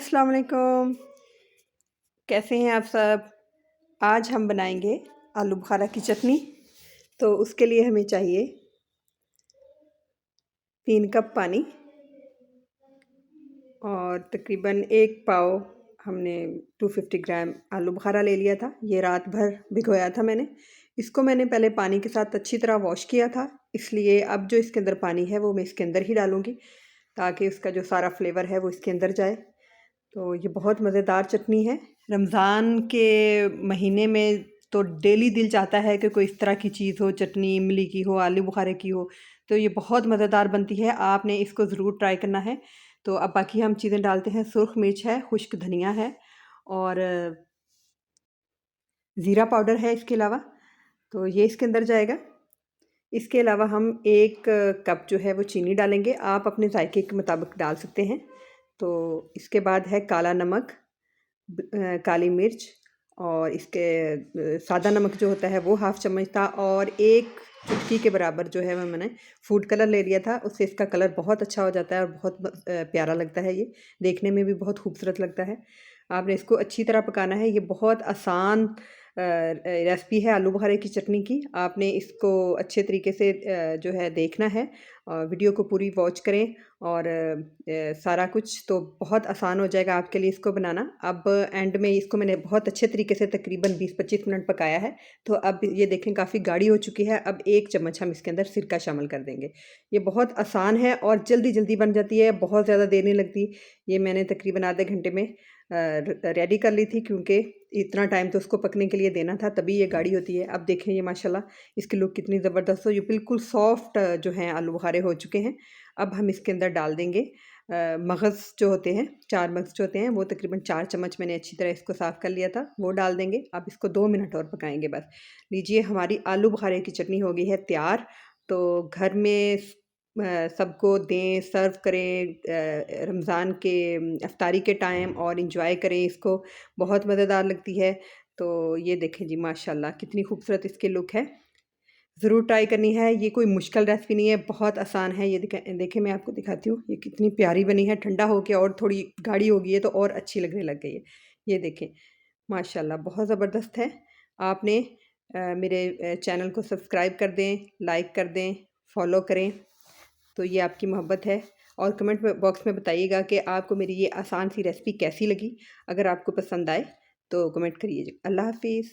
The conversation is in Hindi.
अस्सलाम वालेकुम। कैसे हैं आप सब? आज हम बनाएंगे आलू बुखारा की चटनी। तो उसके लिए हमें चाहिए 3 कप पानी और तकरीबन 1 पाव हमने 250 ग्राम आलू बुखारा ले लिया था। ये रात भर भिगोया था मैंने। इसको मैंने पहले पानी के साथ अच्छी तरह वॉश किया था, इसलिए अब जो इसके अंदर पानी है वो मैं इसके अंदर ही डालूँगी ताकि उसका जो सारा फ्लेवर है वो इसके अंदर जाए। तो ये बहुत मज़ेदार चटनी है। रमज़ान के महीने में तो डेली दिल चाहता है कि कोई इस तरह की चीज़ हो, चटनी इमली की हो, आलू बुखारे की हो। तो ये बहुत मज़ेदार बनती है, आपने इसको ज़रूर ट्राई करना है। तो अब बाकी हम चीज़ें डालते हैं। सुर्ख मिर्च है, खुश्क धनिया है और ज़ीरा पाउडर है इसके अलावा। तो ये इसके अंदर जाएगा। इसके अलावा हम 1 कप जो है वो चीनी डालेंगे, आप अपने जायके के मुताबिक डाल सकते हैं। तो इसके बाद है काला नमक, काली मिर्च और इसके सादा नमक जो होता है वो हाफ़ चम्मच था और 1 चुटकी के बराबर जो है वो मैंने फूड कलर ले लिया था। उससे इसका कलर बहुत अच्छा हो जाता है और बहुत प्यारा लगता है ये, देखने में भी बहुत खूबसूरत लगता है। आपने इसको अच्छी तरह पकाना है। ये बहुत आसान रेसिपी है आलू बुखारे की चटनी की। आपने इसको अच्छे तरीके से जो है देखना है और वीडियो को पूरी वॉच करें और सारा कुछ तो बहुत आसान हो जाएगा आपके लिए इसको बनाना। अब एंड में इसको मैंने बहुत अच्छे तरीके से तकरीबन 20-25 मिनट पकाया है। तो अब ये देखें काफ़ी गाढ़ी हो चुकी है। अब 1 चम्मच हम इसके अंदर सिरका शामिल कर देंगे। ये बहुत आसान है और जल्दी-जल्दी बन जाती है, बहुत ज़्यादा देर नहीं लगती। ये मैंने तकरीबन आधे घंटे में रेडी कर ली थी क्योंकि इतना टाइम तो उसको पकने के लिए देना था, तभी ये गाढ़ी होती है। अब देखें ये माशाल्लाह इसकी लुक कितनी ज़बरदस्त हो, ये बिल्कुल सॉफ्ट जो हैं आलू बुखारे हो चुके हैं। अब हम इसके अंदर डाल देंगे मगज़ जो होते हैं, 4 मगज़ जो होते हैं वो तकरीबन 4 चम्मच मैंने अच्छी तरह इसको साफ़ कर लिया था, वो डाल देंगे। अब इसको 2 मिनट और पकाएँगे बस। लीजिए हमारी आलू बुखारे की चटनी हो गई है तैयार। तो घर में सबको दें, सर्व करें रमज़ान के इफ्तारी के टाइम और एंजॉय करें इसको, बहुत मज़ेदार लगती है। तो ये देखें जी माशाल्लाह कितनी खूबसूरत इसकी लुक है। ज़रूर ट्राई करनी है, ये कोई मुश्किल रेसिपी नहीं है, बहुत आसान है। ये देखें मैं आपको दिखाती हूँ, ये कितनी प्यारी बनी है। ठंडा हो के और थोड़ी गाढ़ी हो गई है तो और अच्छी लगने लग गई है। ये देखें माशाल्लाह बहुत ज़बरदस्त है। आपने मेरे चैनल को सब्सक्राइब कर दें, लाइक कर दें, फॉलो करें। तो ये आपकी मोहब्बत है और कमेंट में बॉक्स में बताइएगा कि आपको मेरी ये आसान सी रेसिपी कैसी लगी। अगर आपको पसंद आए तो कमेंट करिए। अल्लाह हाफ़िज़।